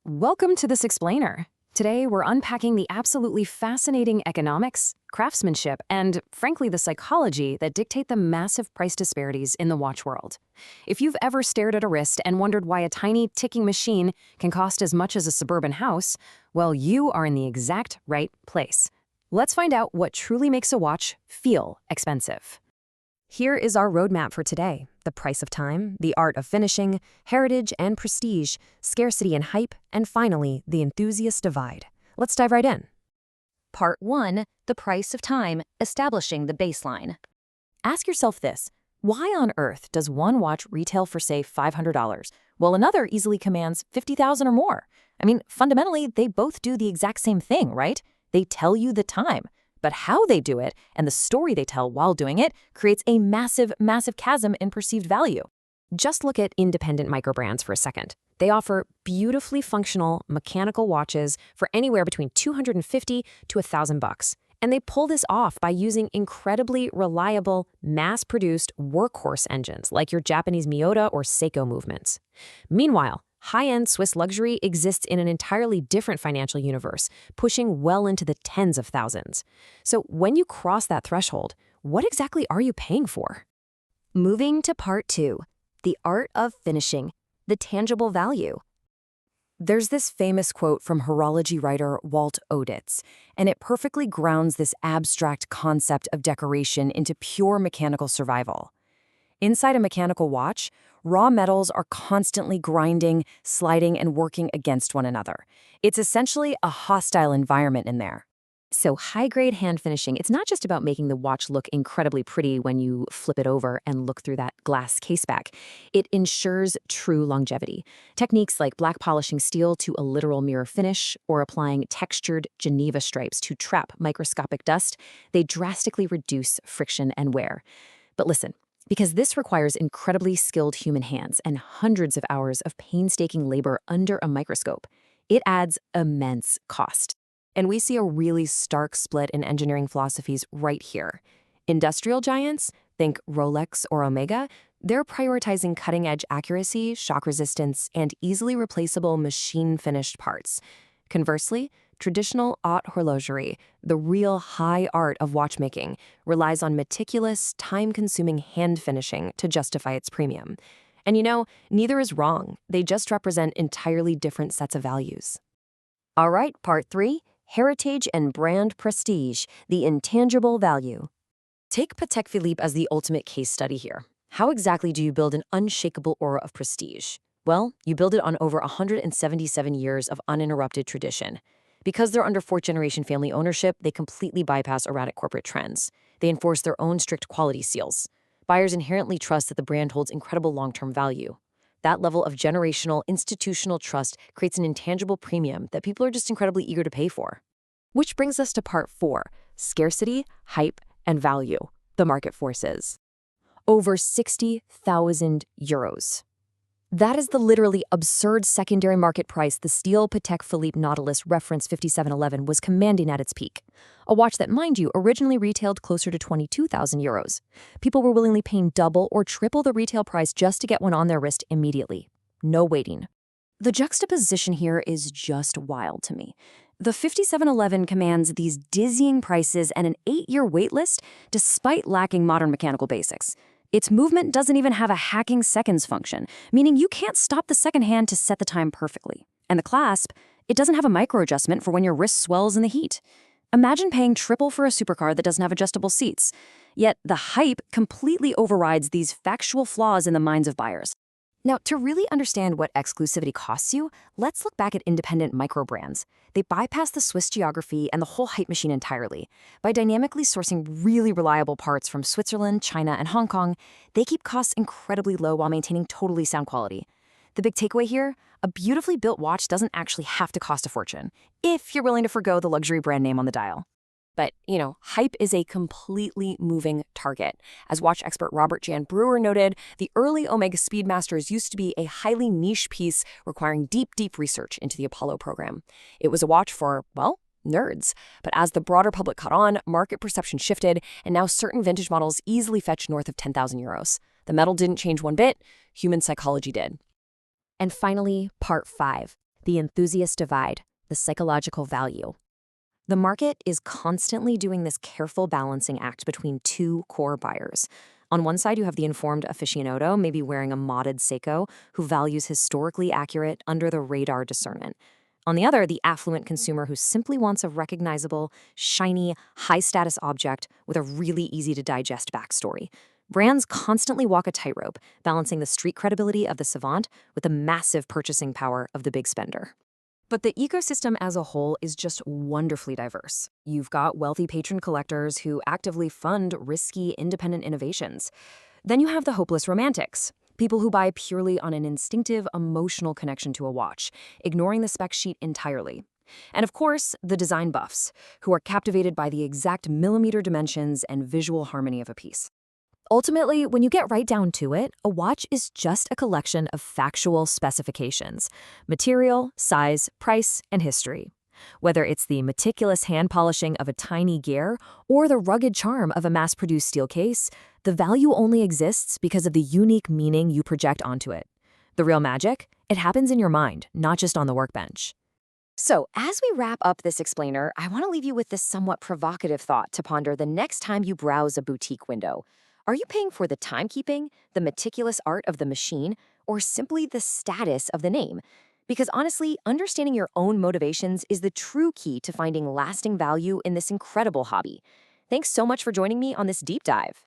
Welcome to This Explainer. Today, we're unpacking the absolutely fascinating economics, craftsmanship, and, frankly, the psychology that dictate the massive price disparities in the watch world. If you've ever stared at a wrist and wondered why a tiny, ticking machine can cost as much as a suburban house, well, you are in the exact right place. Let's find out what truly makes a watch feel expensive. Here is our roadmap for today: the price of time, the art of finishing, heritage and prestige, scarcity and hype, and finally, the enthusiast divide. Let's dive right in. Part 1. The price of time, establishing the baseline. Ask yourself this: why on earth does one watch retail for, say, $500, while another easily commands $50,000 or more? I mean, fundamentally, they both do the exact same thing, right? They tell you the time. But how they do it and the story they tell while doing it creates a massive, massive chasm in perceived value. Just look at independent microbrands for a second. They offer beautifully functional mechanical watches for anywhere between $250 to $1,000. And they pull this off by using incredibly reliable, mass-produced workhorse engines like your Japanese Miyota or Seiko movements. Meanwhile, high-end Swiss luxury exists in an entirely different financial universe, pushing well into the tens of thousands. So when you cross that threshold, what exactly are you paying for? Moving to Part 2. The art of finishing, the tangible value. There's this famous quote from horology writer Walt Oditz, and it perfectly grounds this abstract concept of decoration into pure mechanical survival. Inside a mechanical watch, raw metals are constantly grinding, sliding, and working against one another. It's essentially a hostile environment in there. So high-grade hand finishing, it's not just about making the watch look incredibly pretty when you flip it over and look through that glass caseback. It ensures true longevity. Techniques like black polishing steel to a literal mirror finish or applying textured Geneva stripes to trap microscopic dust, they drastically reduce friction and wear. But listen, because this requires incredibly skilled human hands and hundreds of hours of painstaking labor under a microscope, it adds immense cost. And we see a really stark split in engineering philosophies right here. Industrial giants, think Rolex or Omega, they're prioritizing cutting-edge accuracy, shock resistance, and easily replaceable machine-finished parts. Conversely, traditional haute horlogerie, the real high art of watchmaking, relies on meticulous, time-consuming hand finishing to justify its premium. And neither is wrong. They just represent entirely different sets of values. All right, Part 3. Heritage and brand prestige, the intangible value. Take Patek Philippe as the ultimate case study here. How exactly do you build an unshakable aura of prestige? Well, you build it on over 177 years of uninterrupted tradition. Because they're under fourth-generation family ownership, they completely bypass erratic corporate trends. They enforce their own strict quality seals. Buyers inherently trust that the brand holds incredible long-term value. That level of generational, institutional trust creates an intangible premium that people are just incredibly eager to pay for. Which brings us to Part 4, scarcity, hype, and value, the market forces. Over 60,000 euros. That is the literally absurd secondary market price the steel Patek Philippe Nautilus Reference 5711 was commanding at its peak. A watch that, mind you, originally retailed closer to 22,000 euros. People were willingly paying double or triple the retail price just to get one on their wrist immediately. No waiting. The juxtaposition here is just wild to me. The 5711 commands these dizzying prices and an 8-year waitlist despite lacking modern mechanical basics. Its movement doesn't even have a hacking seconds function, meaning you can't stop the second hand to set the time perfectly. And the clasp, it doesn't have a micro adjustment for when your wrist swells in the heat. Imagine paying triple for a supercar that doesn't have adjustable seats. Yet the hype completely overrides these factual flaws in the minds of buyers. Now, to really understand what exclusivity costs you, let's look back at independent micro-brands. They bypass the Swiss geography and the whole hype machine entirely. By dynamically sourcing really reliable parts from Switzerland, China, and Hong Kong, they keep costs incredibly low while maintaining totally sound quality. The big takeaway here? A beautifully built watch doesn't actually have to cost a fortune, if you're willing to forgo the luxury brand name on the dial. But, hype is a completely moving target. As watch expert Robert Jan Brewer noted, the early Omega Speedmasters used to be a highly niche piece requiring deep, deep research into the Apollo program. It was a watch for, well, nerds. But as the broader public caught on, market perception shifted, and now certain vintage models easily fetch north of 10,000 euros. The metal didn't change one bit, human psychology did. And finally, Part 5. The enthusiast divide, the psychological value. The market is constantly doing this careful balancing act between two core buyers. On one side, you have the informed aficionado, maybe wearing a modded Seiko, who values historically accurate, under-the-radar discernment. On the other, the affluent consumer who simply wants a recognizable, shiny, high-status object with a really easy-to-digest backstory. Brands constantly walk a tightrope, balancing the street credibility of the savant with the massive purchasing power of the big spender. But the ecosystem as a whole is just wonderfully diverse. You've got wealthy patron collectors who actively fund risky, independent innovations. Then you have the hopeless romantics, people who buy purely on an instinctive, emotional connection to a watch, ignoring the spec sheet entirely. And of course, the design buffs, who are captivated by the exact millimeter dimensions and visual harmony of a piece. Ultimately, when you get right down to it, a watch is just a collection of factual specifications: material, size, price, and history. Whether it's the meticulous hand polishing of a tiny gear or the rugged charm of a mass-produced steel case, the value only exists because of the unique meaning you project onto it. The real magic? It happens in your mind, not just on the workbench. So, as we wrap up this explainer, I want to leave you with this somewhat provocative thought to ponder the next time you browse a boutique window. Are you paying for the timekeeping, the meticulous art of the machine, or simply the status of the name? Because honestly, understanding your own motivations is the true key to finding lasting value in this incredible hobby. Thanks so much for joining me on this deep dive.